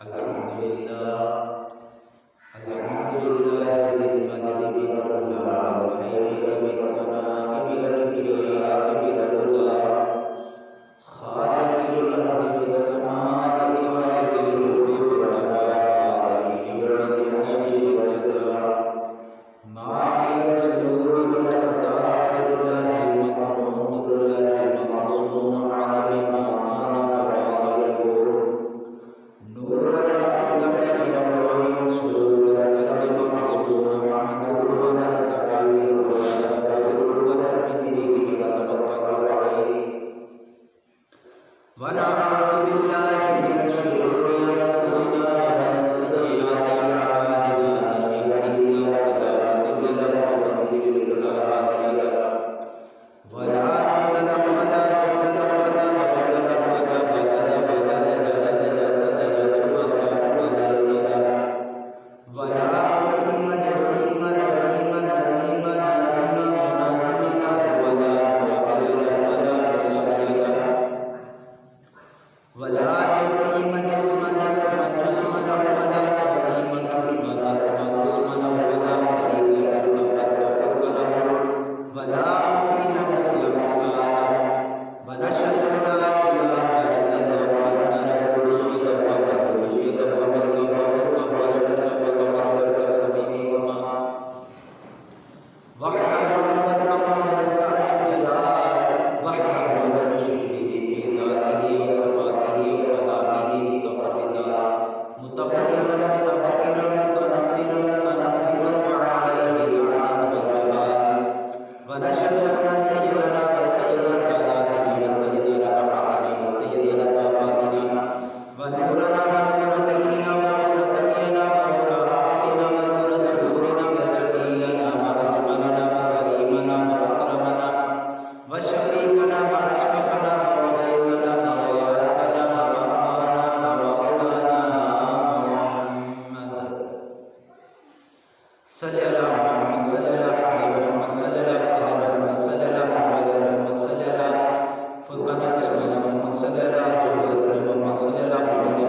الحمد لله ذي المجد والعلا والهيبة والثناء والكبرياء والعلا خالق الأرض والسماء خالق الأرض والنبات يوم الحشر والجزاء ماحي الذنوب والخطا سر الله المكنون الله المخزون علم ما كان وما يكون نور العافية والعيون سرور القلب مخزون نحمده ونستعينه ونستغفره ونؤمن به ونتوكل عليه ونعوذ بالله من شرور أنفسنا ومن سيئات أعمالنا من يهده الله فلا مضل له ومن يضلل فلا هادي له ولا عدل له ولا زل له ولا ولد له ولا ولد ولا نسل له وليس له ولا عصيم جسيم رسيم نسيم ناسم مناسم له ولا مقابل له ولا مساوي له ولا جسيم جسم جسم جسم له ولا قسيم قسم قسم قسم له ولا فريق فرق فرق له ولا مثيل مثل مثاله ونشهد أن لا إله إلا الله وحده لا شريك له وملكه وشمس وقمر والارض سبيل سماء وحده مبرم ونسأل جلال وحده من شكله في ذاته وصفاته وكلامه متفردا متفكرا متنسلا متنفرا وعليه لعنة والوبال ونشهد أن سيدنا وسيد ساداتنا وسيد رحمتنا وسيد لطافاتنا ونورنا ونور ديننا ونور دنيانا ونور آخرنا ونور سرورنا وجميلنا وأجملنا وكريمنا وأكرمنا وشفيقنا وأشفقنا ومغيثنا وغياثنا ومرضانا ومولانا محمد صل على محمد صل على محمد صل على محمد صل على محمد صل على فرقان رسول محمد صل على محمد صل على محمد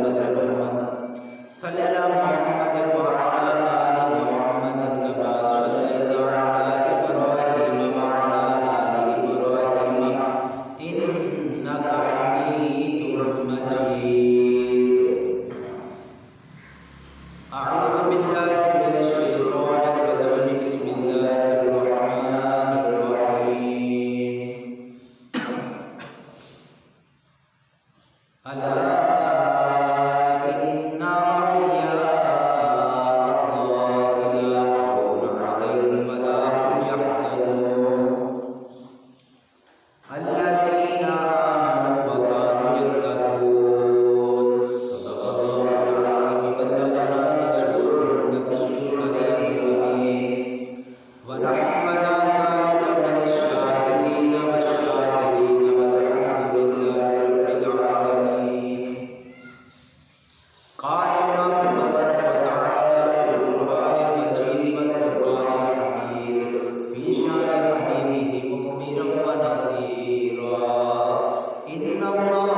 صل على محمد وعلى آل محمد كما صليت على إبراهيم وعلى آل إبراهيم إنك حميد مجيد أعوذ بالله من الشيطان الرجيم بسم الله الرحمن الرحيم ألا إن أولياء الله لا خوف عليهم ولا هم يحزنون الذين آمنوا وكانوا يتقون صدق الله العظيم وبلغنا رسوله النبي الكريم الأمين ونحن على ذلك من الشاهدين والشاكرين والحمد لله رب العالمين قال الله تبارك وتعالى في القرآن المجيد والفرقان الحميد في شان حبيبه مخبرا ونذيرا إن الله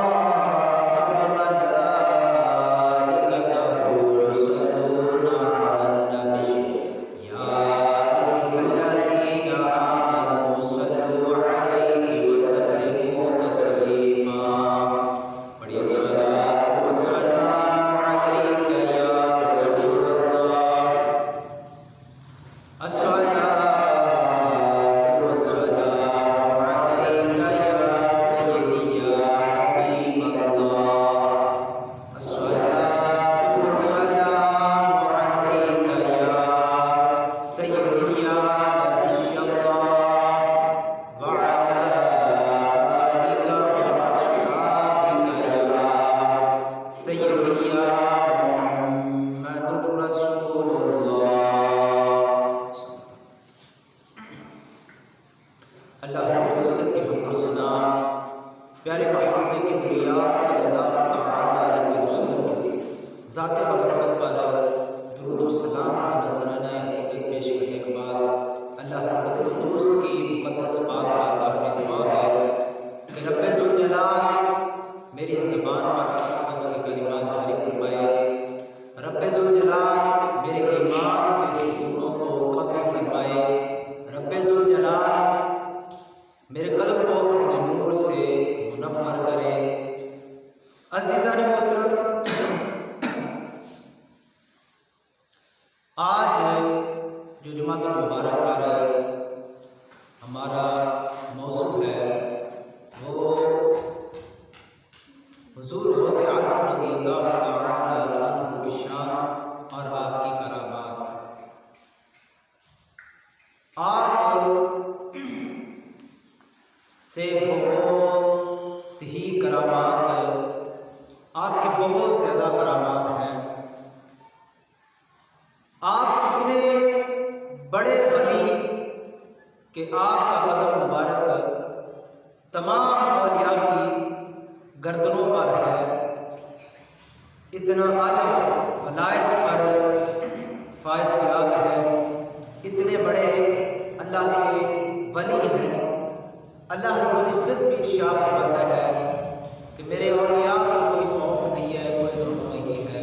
وملائكته يصلون على النبي يا أيها الذين آمنوا صلوا عليه وسلموا تسليما بڑی صلاة والسلام عليك يا رسول الله الصلاة والسلام عليك يا سيدي يا حبيب الله الصلاة والسلام عليك يا سيدي يا نبي الله وعلى آلك وأصحابك يا سيدي يا محمد رسول الله اللہ رب العزت کی حمد و ثنا پیارے محبوب کبریا صلی اللہ تعالی علیہ وسلم کی ذات ببرکت پر درود و سلام کا نذرانہ عقیدت پیش کرنے کے بعد اللہ رب القدس کی مقدس پاک بارگاہ میں دعا ہے کہ رب ذوالجلال میری زبان پر حق سچ کے کلمات جاری فرمائے جو جمعۃ المبارک پر ہمارا موضوع ہے وہ حضور غوث اعظم رضی اللہ تعالی عنہ کی شان اور آپ کی کرامات۔ آپ سے بہت ہی کرامات، آپ کے بہت زیادہ کرامات ہیں۔ آپ اتنے بڑے ولی کہ آپ کا قدم مبارک تمام اولیاء کی گردنوں پر ہے، اتنا اعلیٰ ولایت پر فائز یاب ہے، اتنے بڑے اللہ کے ولی ہیں۔ اللہ رب العزت بھی ارشاد فرماتا ہے کہ میرے اولیاء کو کوئی خوف نہیں ہے، کوئی غم نہیں ہے۔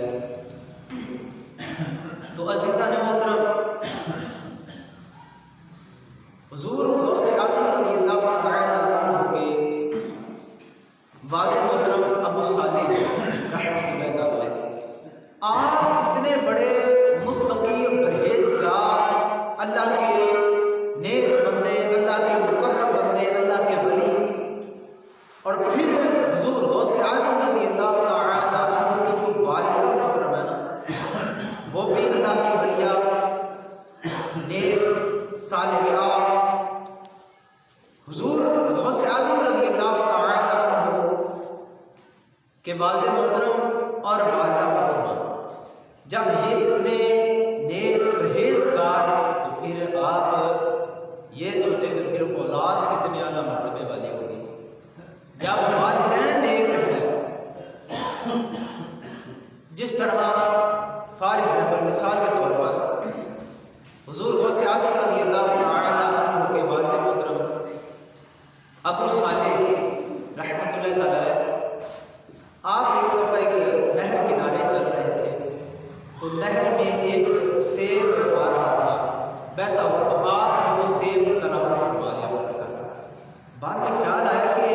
تو عزیزان محترم، حضور غوث اعظم رضی اللہ تعالی عنہ کے والد محترم ابو صالح رحمۃ اللہ علیہ، آپ اتنے بڑے متقی اور پرہیزگار، اللہ کے نیک بندے، اللہ کے مقرب بندے، اللہ کے ولی، اور پھر حضور غوث اعظم رضی اللہ تعالی عنہ کی جو والدہ محترم ہے نا، وہ بھی اللہ کی ولیہ، نیک صالحہ۔ حضور غوث اعظم رضی اللہ تعالی عنہ کے والد محترم اور والدہ محترمہ جب یہ اتنے نیک پرہیزگار، تو پھر آپ یہ سوچیں کہ پھر اولاد کتنے اعلیٰ مرتبے والی ہوگی۔ جب والدین نیک ہیں، جس طرح فار ایگزامپل مثال کے طور پر حضور غوث اعظم رضی اللہ تعالی عنہ کے والد محترم ابو صالح رحمۃ اللہ تعالی، آپ ایک دفعہ ایک نہر کنارے چل رہے تھے، تو نہر میں ایک سیب آ رہا تھا بہتا ہوا، تو آپ نے وہ سیب تناول فرما لیا پکڑ کر۔ بعد میں خیال آیا کہ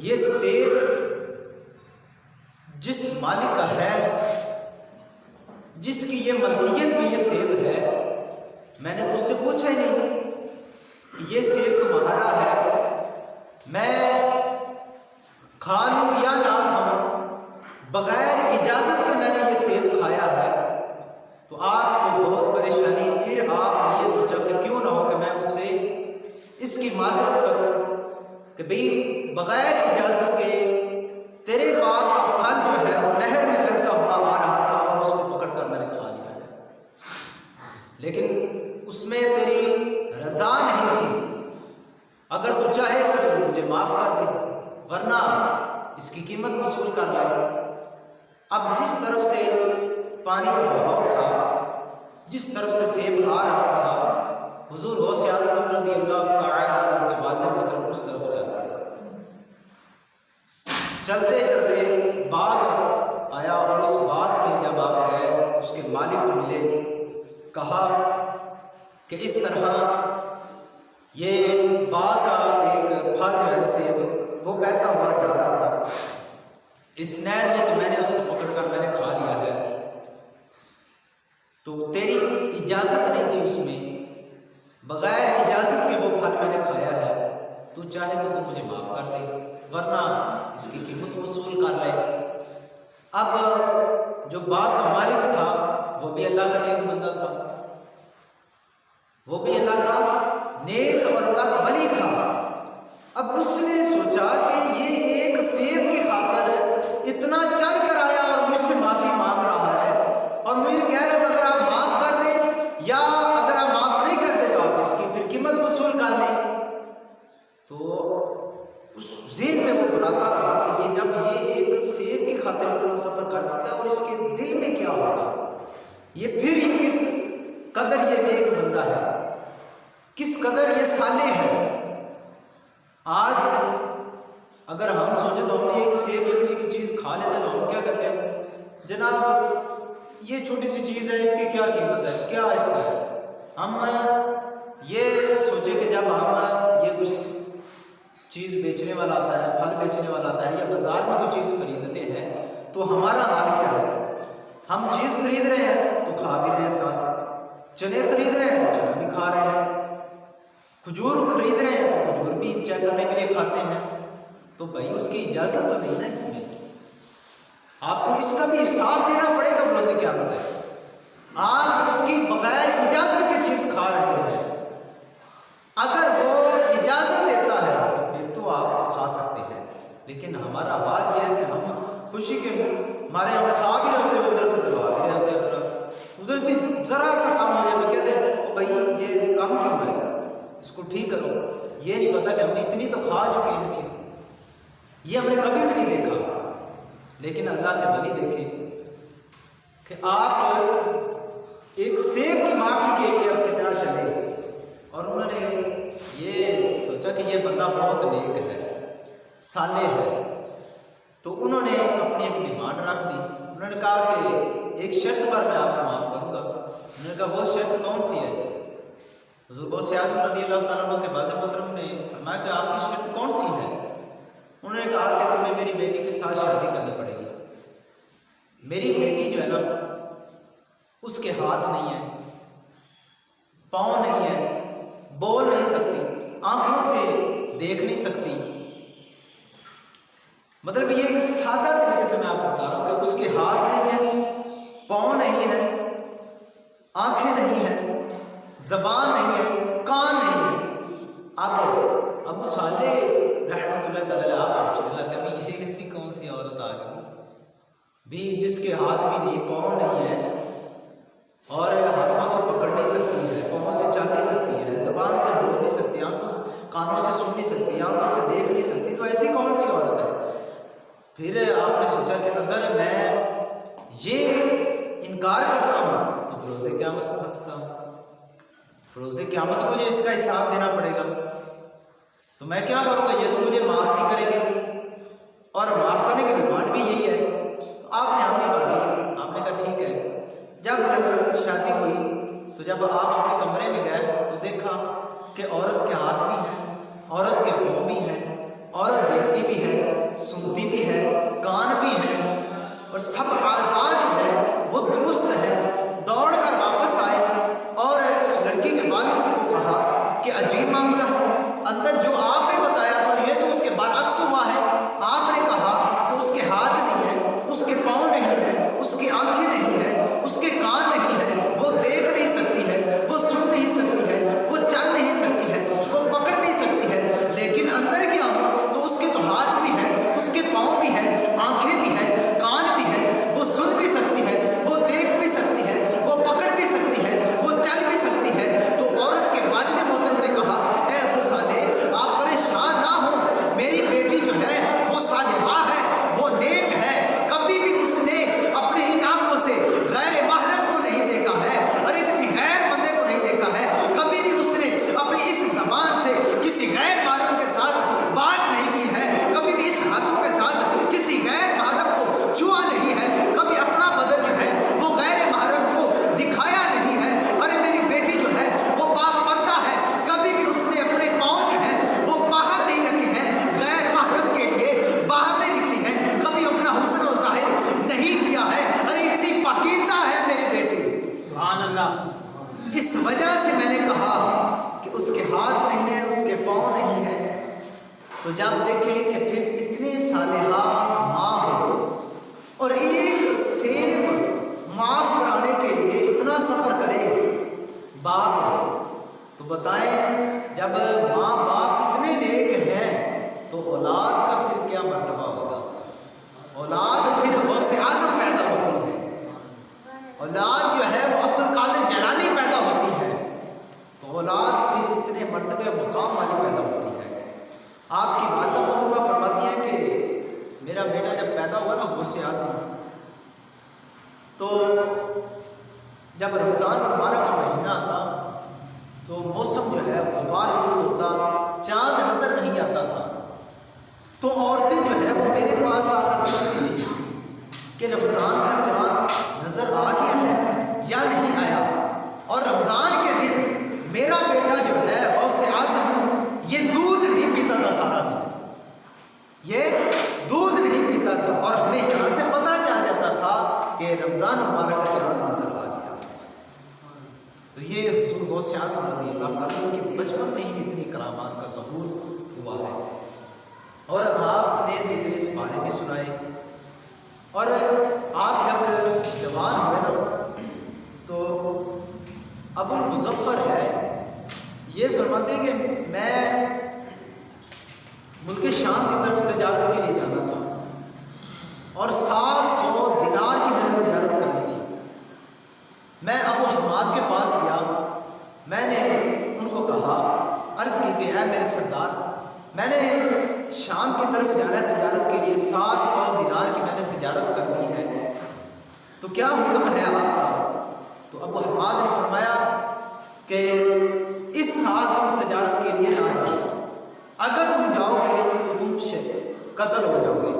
یہ سیب جس مالک کا ہے، جس کی یہ ملکیت میں یہ سیب ہے، میں نے تو اس سے پوچھا ہی نہیں کہ یہ سیب تمہارا ہے، میں کھا لوں یا نہ کھاؤں، بغیر اجازت کے میں نے یہ سیب کھایا ہے۔ تو آپ کو بہت پریشانی، پھر آپ نے یہ سوچا کہ کیوں نہ ہو کہ میں اس سے اس کی معذرت کروں کہ بھئی بغیر اجازت کے تیرے باغ کا پھل جو ہے وہ نہر میں بہتا ہوا آ رہا تھا اور اس کو پکڑ کر میں نے کھا لیا ہے، لیکن اس میں تیری رضا نہیں تھی۔ اگر تو چاہے تو مجھے معاف کر دے، ورنہ اس کی قیمت وصول کر لائے۔ اب جس طرف سے پانی کا بہاؤ تھا، جس طرف سے سیب آ رہا تھا، حضور غوث اعظم رضی اللہ تعالی عنہ کے والد محترم اس طرف چل رہے، چلتے چلتے باغ آیا، اور اس باغ میں جب آپ گئے، اس کے مالک کو ملے، کہا کہ اس طرح یہ باغ کا ایک پھل جو ہے سیب، وہ بہتا ہوا جا رہا تھا اس نہر میں، تو میں نے اس کو پکڑ کر میں نے کھا لیا ہے، تو تیری اجازت نہیں تھی، اس میں بغیر اجازت کے وہ پھل میں نے کھایا ہے، تو چاہے تو مجھے معاف کر دے، ورنہ اس کی قیمت وصول کر لے۔ اب جو باغ کا مالک تھا وہ بھی اللہ کا نیک بندہ تھا، وہ بھی اللہ کا نیک اور اللہ کا ولی تھا۔ اب اس نے سوچا کہ یہ ایک سیب کی خاطر اتنا چل کر آیا اور مجھ سے معافی مانگ رہا ہے، اور مجھے کہہ رہا تھا اگر آپ معاف کر دیں، یا اگر آپ معاف نہیں کرتے تو آپ اس کی پھر قیمت وصول کر لیں۔ تو اس ذہن میں وہ بناتا رہا کہ یہ جب یہ ایک سیب کی خاطر اتنا سفر کر سکتا ہے، اور اس کے دل میں کیا ہوگا، یہ پھر یہ کس قدر یہ نیک بندہ ہے، کس قدر یہ صالح ہے۔ آج اگر ہم سوچیں تو ہم ایک سیب یا کسی کی چیز کھا لیتے ہیں تو ہم کیا کہتے ہیں، جناب یہ چھوٹی سی چیز ہے، اس کی کیا قیمت ہے، کیا اس کا ہے۔ ہم یہ سوچیں کہ جب ہم یہ کچھ چیز بیچنے والا آتا ہے، پھل بیچنے والا آتا ہے، یا بازار میں کوئی چیز خریدتے ہیں، تو ہمارا حال کیا ہے، ہم چیز خرید رہے ہیں تو کھا بھی رہے ہیں ساتھ، چنے خرید رہے ہیں تو چنا بھی کھا رہے ہیں، کھجور خرید رہے ہیں تو کھجور بھی چیک کرنے کے لیے کھاتے ہیں، تو بھائی اس کی اجازت تو نہیں نا اس میں، آپ کو اس کا بھی حساب دینا پڑے گا روزے قیامت ہے۔ آپ اس کی بغیر اجازت کی چیز کھا رہے ہیں، اگر وہ اجازت دیتا ہے تو پھر تو آپ کو کھا سکتے ہیں، لیکن ہمارا حال یہ ہے کہ ہم خوشی کے ہمارے ہم کھا بھی رہتے ہیں، ادھر سے دبا بھی رہتے ہیں اپنا، ادھر سے ذرا سا کم ہو جائے بھی کہتے ہیں بھائی یہ کم کیوں ہے، اس کو ٹھیک کرو، یہ نہیں پتا کہ ہم نے اتنی تو کھا چکے ہیں چیز، یہ ہم نے کبھی بھی نہیں دیکھا۔ لیکن اللہ کے ولی دیکھیں کہ آپ ایک سیب کی معافی کے لیے اب کتنا چلے، اور انہوں نے یہ سوچا کہ یہ بندہ بہت نیک ہے، صالح ہے، تو انہوں نے اپنی ایک ڈیمانڈ رکھ دی، انہوں نے کہا کہ ایک شرط پر میں آپ کو معاف کروں گا۔ انہوں نے کہا وہ شرط کون سی ہے؟ حضور غوث اعظم رضی اللہ تعالیٰ عنہ کے والد محترم نے فرمایا کہ آپ کی شرط کون سی ہے؟ انہوں نے کہا کہ تمہیں میری بیٹی کے ساتھ شادی کرنی پڑے گی، میری بیٹی جو ہے نا اس کے ہاتھ نہیں ہے، پاؤں نہیں ہے، بول نہیں سکتی، آنکھوں سے دیکھ نہیں سکتی، مطلب یہ ایک سادہ طریقے سے میں آپ کو بتا رہا ہوں کہ اس کے ہاتھ نہیں ہے، پاؤں نہیں ہے، آنکھیں نہیں ہیں، زبان نہیں ہے، کان نہیں ہے۔ اب ابو صالح رحمۃ اللہ تعالیٰ آپ سوچنے لگا کہ یہ ایسی کون سی عورت آ گئی بھی جس کے ہاتھ بھی نہیں، پاؤں نہیں ہے، اور ہاتھوں سے پکڑ نہیں سکتی ہے، پاؤں سے چل نہیں سکتی ہے، زبان سے بول نہیں سکتی، کانوں سے سن نہیں سکتی، آنکھوں سے دیکھ نہیں سکتی، تو ایسی کون سی عورت ہے؟ پھر آپ نے سوچا کہ اگر میں یہ انکار کرتا ہوں تو فروز قیامت پھنستا ہوں، فروز قیامت مجھے اس کا حساب دینا پڑے گا، تو میں کیا کروں گا؟ یہ تو مجھے معاف نہیں کریں گے، اور معاف کرنے کی ڈیمانڈ بھی یہی ہے، تو آپ نے ہم بھر لی، آپ نے کہا ٹھیک ہے۔ جب شادی ہوئی تو جب آپ اپنے کمرے میں گئے تو دیکھا کہ عورت کے ہاتھ بھی ہیں، عورت کے پاؤں بھی ہیں، عورت دیکھتی بھی ہے، سنتی بھی ہے، کان بھی ہیں، اور سب اعضاء جو ہے وہ درست ہے۔ دوڑ کر واپس آئے اور اس لڑکی کے والد کو کہا کہ عجیب معاملہ ہے، اندر جو آپ نے بتایا تھا یہ تو اس کے برعکس ہوا ہے، آپ نے کہا کہ اس کے ہاتھ نہیں ہے، اس کے پاؤں نہیں ہے، اس کی آنکھیں نہیں ہے، اس کے کان نہیں ہے، وہ دیکھ نہیں سکتی ہے، وہ سن نہیں سکتی ہے، وہ چل نہیں سکتی ہے، وہ پکڑ نہیں سکتی ہے، لیکن اندر کیا ہو تو اس کے تو ہاتھ بھی ہے، اس کے پاؤں بھی ہے، آنکھیں بھی ہے، کان بھی ہے، وہ سن بھی سکتی ہے، وہ دیکھ بھی سکتی ہے، وہ پکڑ بھی سکتی ہے، وہ چل بھی سکتی ہے۔ تو عورت کے والد محترم نے کہا اے ابو صالح آپ پریشان نہ ہو، میری بیٹی جو ہے وہ صالحہ ہے، وہ نیک ہے، کبھی بھی اس نے اپنے ان آنکھوں سے غیر محرم کو نہیں دیکھا ہے، ارے کسی غیر بندے کو نہیں دیکھا ہے، کبھی بھی اس نے اپنی اس زبان سے کسی غیر محرم کے ساتھ بات نہیں کی ہے، کبھی بھی اس ہاتھوں کے ساتھ کسی غیر محرم کو چھوا نہیں ہے، کبھی اپنا بدن جو ہے وہ غیر محرم کو دکھایا نہیں ہے، ارے میری بیٹی جو ہے وہ باپردہ ہے، کبھی بھی اس نے اپنے پاؤں جو ہے وہ باہر نہیں رکھے ہیں، غیر محرم کے لیے باہر نہیں نکلی ہے، کبھی اپنا حسن و ظاہر نہیں کیا ہے، ارے اتنی پاکیزہ ہے میری بیٹی، سبحان اللہ۔ اس وجہ سے میں نے کہا کہ اس کے ہاتھ نہیں ہے، اس کے پاؤں نہیں ہے۔ تو جب دیکھیں کہ پھر اتنی صالحہ ماں ہو اور ایک سیب معاف کرانے کے لیے اتنا سفر کرے باپ ہو، تو بتائیں جب ماں باپ اتنے نیک ہیں تو اولاد کا پھر کیا مرتبہ ہوگا؟ اولاد پھر غوث اعظم پیدا ہوتی ہے، اولاد جو ہے وہ عبد القادر جیلانی پیدا ہوتی ہے، تو اولاد پھر اتنے مرتبے مقام والی پیدا ہوتی ہے۔ آپ کی والدہ محترمہ فرماتی ہیں کہ میرا بیٹا جب پیدا ہوا نا غوث اعظم، تو جب رمضان مبارک کا مہینہ آتا تو موسم جو ہے غبار ہوتا، چاند نظر نہیں آتا تھا، تو عورتیں جو ہے وہ میرے پاس آ کر پوچھتی تھیں کہ رمضان کا چاند نظر آ گیا ہے یا نہیں آیا، اور رمضان کے دن میرا بیٹا جو ہے غوث اعظم یہ دودھ نہیں پیتا تھا سارا دن، یہ دودھ نہیں پیتا تھا، اور ہمیں یہاں سے پتہ چل جاتا تھا کہ رمضان مبارک کا چاند نظر آ گیا۔ تو یہ حضور غوث اعظم رضی اللہ تعالیٰ کے بچپن میں ہی اتنی کرامات کا ظہور ہوا ہے، اور آپ نے اتنے سپارے بھی سنائے، اور آپ جب جوان ہوئے نا تو ابو المظفر ہے یہ فرماتے ہیں کہ میں ملک شام کی طرف تجارت کے لیے جانا تھا اور 700 دینار کی میں نے تجارت کرنی تھی۔ میں ابو حماد کے پاس گیا، میں نے ان کو کہا، عرض کی کہ اے میرے سردار، میں نے شام کی طرف جانا ہے تجارت کے لیے، 700 دینار کی میں نے تجارت کرنی ہے، تو کیا حکم ہے آپ کا؟ تو ابو حماد نے فرمایا کہ اس سال تم تجارت کے لیے نہ جاؤ، اگر تم جاؤ گے تو تم قتل ہو جاؤ گے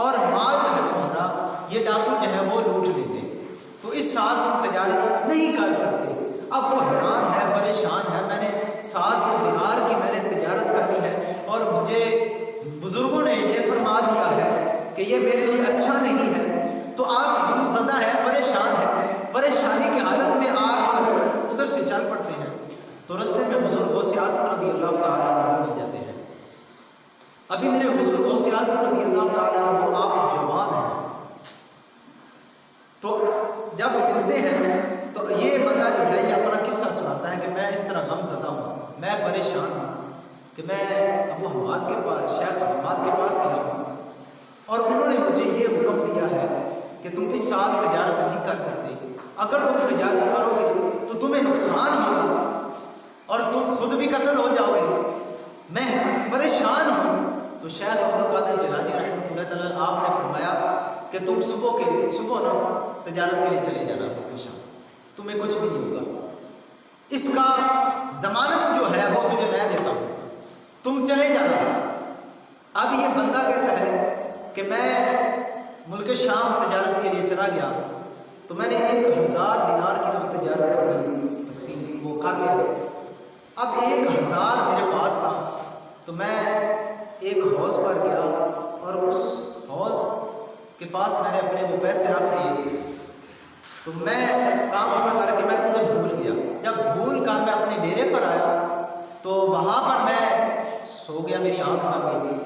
اور مال جو ہے تمہارا یہ ڈاکو جو ہے وہ لوٹ لیں گے، تو اس سال تم تجارت نہیں کر سکتے۔ اب وہ حیران ہے، پریشان ہے، میں نے 700 دینار کی میں نے تجارت کرنی ہے اور مجھے بزرگوں نے یہ فرما دیا ہے کہ یہ میرے لیے اچھا نہیں ہے، تو آپ غمزدہ ہے، پریشان ہے، پریشانی کی حالت میں آپ ادھر سے چل پڑتے ہیں، تو رستے میں حضور غوث اعظم رضی اللہ تعالیٰ عنہ مل جاتے ہیں۔ ابھی میرے حضور غوث اعظم رضی اللہ تعالیٰ عنہ آپ جوان ہیں، تو جب ملتے ہیں تو یہ بندہ جو ہے یہ اپنا قصہ سناتا ہے کہ میں اس طرح غم زدہ ہوں، میں پریشان ہوں کہ میں ابو حماد کے پاس، شیخ حماد کے پاس گیا ہوں اور انہوں نے مجھے یہ حکم دیا ہے کہ تم اس سال تجارت نہیں کر سکتے، اگر تم تجارت کرو گے تو تمہیں نقصان ہوگا اور تم خود بھی قتل ہو جاؤ گے، میں پریشان ہوں۔ تو شیخ عبد القادر جیلانی رحمۃ اللہ تعالیٰ آپ نے فرمایا کہ تم صبح نا تجارت کے لیے چلے جانا ملک شام، تمہیں کچھ بھی نہیں ہوگا، اس کا ضمانت جو ہے وہ تجھے میں دیتا ہوں، تم چلے جانا۔ اب یہ بندہ کہتا ہے کہ میں ملک شام تجارت کے لیے چلا گیا تو میں نے 1000 دینار کی وہ تجارت اپنی تقسیم وہ کر لیا، اب 1000 میرے پاس تھا تو میں ایک حوض پر گیا اور اس حوض کے پاس میں نے اپنے وہ پیسے رکھ دیے، تو میں کام کر کے میں ادھر بھول گیا، جب بھول کر میں اپنے ڈیرے پر آیا تو وہاں پر میں سو گیا، میری آنکھ لگ گئی،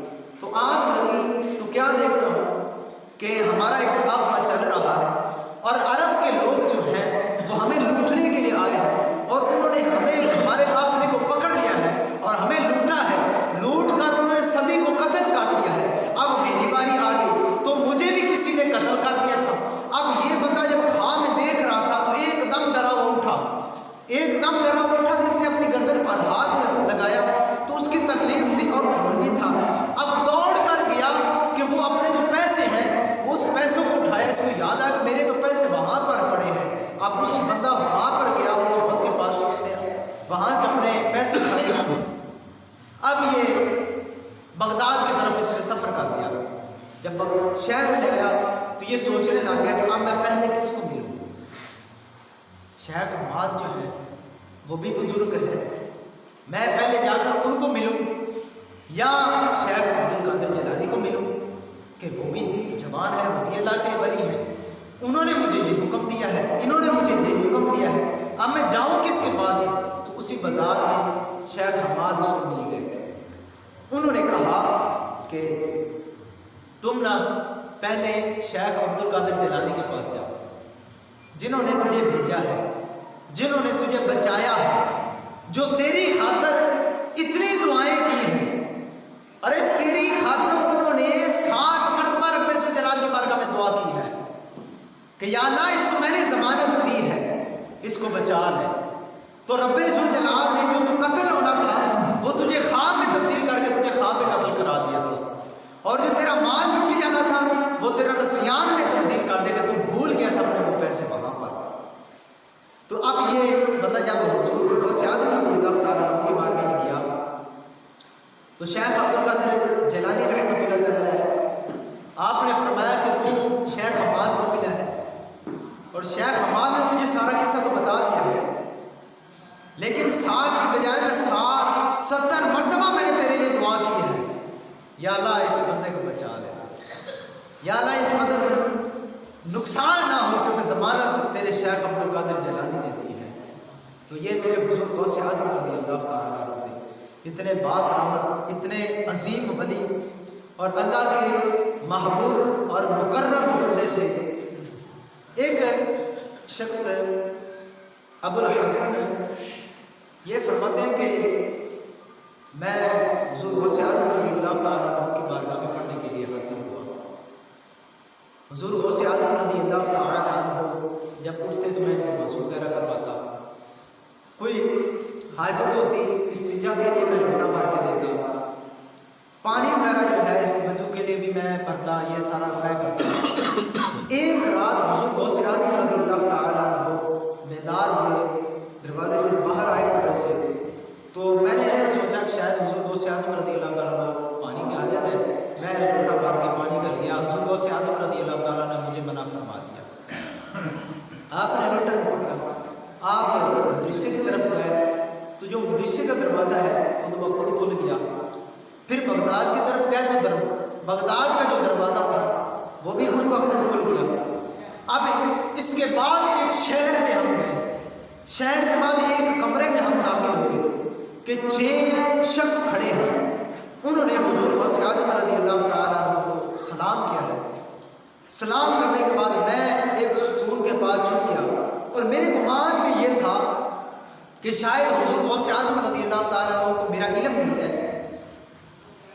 تو آنکھ لگی تو کیا دیکھتا ہوں کہ ہمارا ایک قافلہ چل رہا ہے اور عرب کے لوگ جو ہیں وہ ہمیں لوٹنے کے لیے آئے ہیں اور انہوں نے ہمارے قافلے کو پکڑ لیا ہے اور ہمیں لوٹا ہے، لوٹ کر انہوں نے سبھی کو قتل کر دیا ہے، اب میری باری آ گئی تو مجھے بھی کسی نے قتل کر دیا تھا۔ اب یہ بندہ جب خواب میں دیکھ رہا تھا تو ایک دم ڈرا ہوا اٹھا، جس نے اپنی گردن پر ہاتھ لگایا تو اس کی تکلیف تھی اور خون بھی تھا، اب دوڑ کر گیا کہ وہ اپنے جو پیسے ہیں اس پیسوں کو اٹھایا، اس کو یاد آیا کہ میرے تو پیسے وہاں پر پڑے ہیں، اب اس بندہ وہاں پر گیا اس حوض کے پاس، اس نے وہاں سے اپنے پیسے اٹھائے، اب یہ بغداد کی طرف اس نے سفر کر دیا، جب شہر میں گیا تو یہ سوچنے لگ گیا کہ اب میں پہلے کس کو ملوں، شیخ حماد جو ہے وہ بھی بزرگ ہے، میں پہلے جا کر ان کو ملوں یا شیخ عبد القادر جیلانی کو ملوں کہ وہ بھی جوان ہے، وہ بھی اللہ کے ولی ہیں، انہوں نے مجھے یہ حکم دیا ہے، انہوں نے مجھے یہ حکم دیا ہے، اب میں جاؤں کس کے پاس؟ تو اسی بازار میں شیخ حماد اس کو مل گئے، انہوں نے کہا کہ تم نہ پہلے شیخ عبد القادر جیلانی کے پاس جاؤ، جنہوں نے تجھے بھیجا ہے، جنہوں نے تجھے بچایا ہے، جو تیری خاطر اتنی دعائیں کی ہیں، ارے تیری خاطر انہوں نے 7 مرتبہ رب ذوالجلال کی بارگاہ میں دعا کی ہے کہ یا اللہ اس کو میں نے ضمانت دی ہے، اس کو بچا لے، تو رب ذوالجلال نے جو تو قتل ہونا تھا وہ تجھے خواب میں تبدیل کر کے تجھے خواب میں قتل کرا دیا تھا، اور جو تیرا مال لوٹ جانا تھا وہ تیرا نسیان میں تبدیل کر دے گا، تو بھول گیا تھا اپنے وہ پیسے وہاں پر۔ تو اب یہ بندہ جب حضور غوث اعظم رضی اللہ تعالیٰ عنہ کی بارگاہ میں گیا تو شیخ عبد القادر جیلانی رحمۃ اللہ تعالیٰ آپ نے فرمایا کہ تو شیخ حماد کو ملا ہے اور شیخ حماد نے تجھے سارا قصہ تو بتا دیا ہے، لیکن 7 کی بجائے میں 70 مرتبہ میں نے تیرے لیے دعا کی ہے، یا اللہ اس بندے کو بچا لے، یا اللہ اس بندے کو نقصان نہ ہو، کیونکہ ضمانت تیرے شیخ عبد القادر جیلانی نے دی ہے۔ تو یہ میرے حضور غوث اعظم رضی اللہ تعالیٰ عنہ تھے، اتنے باکرامت، اتنے عظیم ولی اور اللہ کے محبوب اور مکرم بندے تھے۔ ایک شخص ابو الحسن یہ فرماتے ہیں کہ میں حضور غوث اعظم رضی اللہ تعالیٰ عنہ کی بارگاہ میں پڑھنے کے لیے حاضر ہوا۔ حضور غوث اعظم رضی اللہ تعالیٰ عنہ جب اٹھتے تو میں ان کو وضو وغیرہ کرواتا، کوئی حاجت ہوتی استنجا کے لیے میں لوٹا بھر کے دیتا، پانی وغیرہ جو ہے اس وضو کے لیے بھی میں بھرتا، یہ سارا میں کرتا۔ ایک رات حضور غوث اعظم رضی اللہ تعالیٰ عنہ بیدار ہوئے، دروازے سے باہر آئے کمرے سے، تو میں نے سوچا کہ شاید حضور غوث اعظم رضی اللہ تعالیٰ عنہ پانی کی حاجت ہے، میں لوٹا بھر کے پانی کر لیا۔ حضور غوث اعظم رضی اللہ تعالیٰ نے مجھے منع فرما دیا، آپ نے لوٹا نہیں پکڑا، آپ مدرسے کی طرف گئے تو جو مدرسے کا دروازہ ہے خود بخود کھل گیا۔ پھر بغداد کی طرف گئے تو بغداد کا جو دروازہ تھا وہ بھی خود بخود کھل گیا۔ اب اس کے بعد ایک شہر میں ہم گئے، شہر کے بعد ایک کمرے میں ہم داخل ہوئے کہ 6 شخص کھڑے ہیں، انہوں نے حضور غوث اعظم رضی اللہ تعالیٰ عنہ کو سلام کیا ہے۔ سلام کرنے کے بعد میں ایک ستون کے پاس چھپ گیا اور میرے گمان میں یہ تھا کہ شاید حضور غوث اعظم رضی اللہ تعالیٰ عنہ کو میرا علم نہیں ہے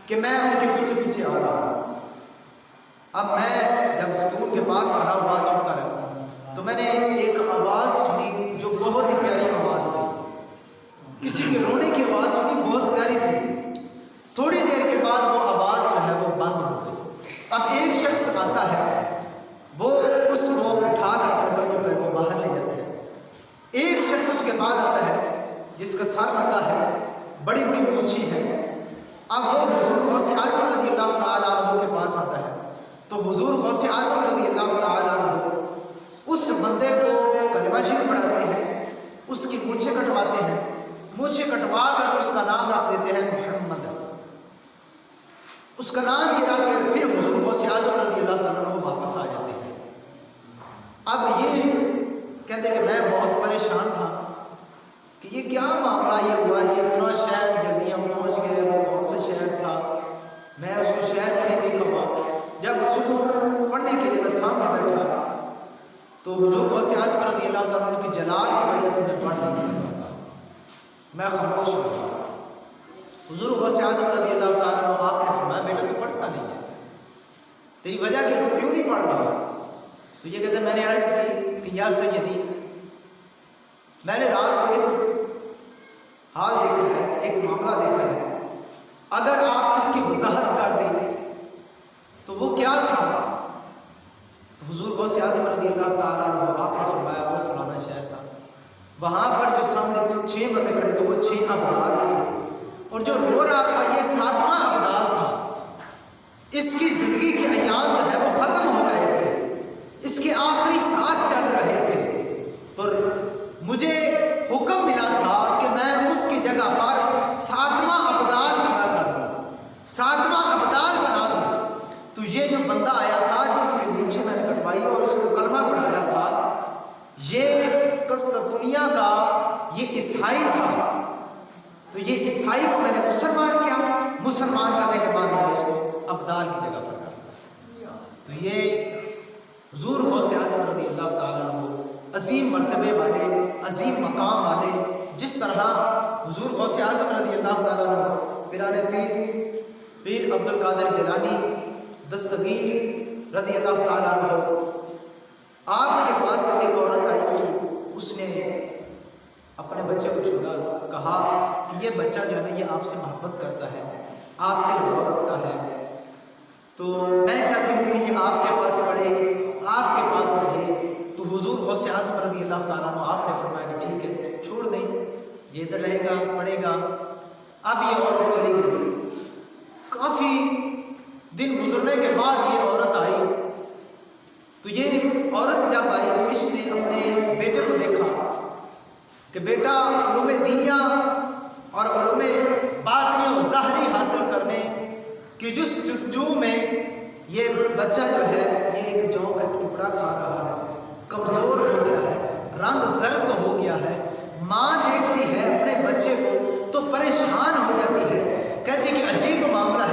کہ میں ان کے پیچھے پیچھے آ رہا ہوں۔ اب میں جب ستون کے پاس کھڑا ہوا چھپ کر تو میں نے ایک آواز سنی جو بہت ہی پیاری آواز تھی، کسی کے رونے کی آواز سنی، بہت پیاری تھی۔ تھوڑی دیر کے بعد وہ آواز جو ہے وہ بند ہو گئی۔ اب ایک شخص آتا ہے، وہ اس کو اٹھا کر اپنے کندھوں پہ وہ باہر لے جاتا ہے۔ ایک شخص اس کے بعد آتا ہے جس کا سر رنگا ہے، بڑی بڑی مونچھیں ہیں۔ اب وہ حضور غوث اعظم رضی اللہ تعالیٰ عنہ کے پاس آتا ہے تو حضور غوث اعظم رضی اللہ تعالیٰ عنہ اس بندے کو کلمہ شریف پڑھاتے ہیں، اس کی مونچھیں کٹواتے ہیں، مونچھیں کٹوا کر اس کا نام رکھ دیتے ہیں محمد، اس کا نام یہ رکھ کر پھر حضور غوث اعظم رضی اللہ تعالیٰ عنہ واپس آ جاتے ہیں۔ اب یہ کہتے ہیں کہ میں بہت پریشان تھا کہ یہ کیا معاملہ یہ ہوا، یہ اتنا شہر جلدی ہم پہنچ گئے، وہ کون سا شہر تھا، میں اس کو شہر میں نہیں دیکھا ہوا۔ جب صبح پڑھنے کے لیے میں سامنے بیٹھا تو حضور غوث اعظم رضی اللہ تعالیٰ عنہ کی جلال کی وجہ سے میں پڑھ نہیں سکتا، میں خاموش رہا۔ حضور غوث اعظم رضی اللہ تعالیٰ عنہ آپ نے فرمایا بیٹا تو پڑھتا نہیں ہے، تیری وجہ کیا، تو کیوں نہیں پڑھ رہا؟ تو یہ کہتے ہیں میں نے عرض کی کہ یا سیدی، میں نے رات کو ایک حال دیکھا ہے، ایک معاملہ دیکھا ہے، اگر آپ اس کی وضاحت کر دیں تو وہ کیا تھا؟ تو حضور غوث اعظم رضی اللہ تعالیٰ عنہ آپ نے فرمایا وہ فلانا شہر تھا، وہاں پر جو سامنے 6 بندے کھڑے تھے وہ 6 ابدال تھے، اور جو رو رہا تھا یہ 7واں ابدال تھا۔ اس کی زندگی کے ایام جو ہے وہ ختم ہو گئے تھے، اس کے آخری سانس چل رہے تھے، تو مجھے حکم ملا تھا کہ میں اس کی جگہ پر 7واں ابدال کھڑا کر دوں، 7واں ابدال بنا دوں۔ تو یہ جو بندہ آیا تھا جس کی مونچھیں میں نے کٹوائی اور اس کو کلمہ پڑھایا تھا، یہ قسطنطنیہ کا یہ عیسائی تھا، تو یہ عیسائی کو میں نے مسلمان کیا، مسلمان کرنے کے بعد میں نے اس کو ابدال کی جگہ پر کر دیا۔ تو یہ حضور غوث اعظم رضی اللہ تعالیٰ عنہ عظیم مرتبے والے، عظیم مقام والے، جس طرح حضور غوث اعظم رضی اللہ تعالیٰ عنہ پیران پیر عبد القادر جیلانی دستگیر رضی اللہ تعالیٰ عنہ، آپ کے پاس ایک عورت آئی تو اس نے اپنے بچے کو چھوڑا، کہا کہ یہ بچہ جو ہے نا یہ آپ سے محبت کرتا ہے، آپ سے لگاؤ رکھتا ہے، تو میں چاہتی ہوں کہ یہ آپ کے پاس پڑھے، آپ کے پاس رہے۔ تو حضور غوث اعظم رضی اللہ تعالیٰ عنہ آپ نے فرمایا کہ ٹھیک ہے چھوڑ دیں، یہ ادھر رہے گا پڑھے گا۔ اب یہ عورت چلی گئی، کافی دن گزرنے کے بعد یہ عورت آئی، تو یہ عورت جب آئی تو اس نے اپنے بیٹے کو دیکھا کہ بیٹا علوم دینیا اور علوم باطنی و ظاہری حاصل کرنے کی جستجو میں یہ بچہ جو ہے یہ ایک جو کا ٹکڑا کھا رہا ہے، کمزور ہو گیا ہے، رنگ زرد ہو گیا ہے، ماں نے کہ عجیب معاملہ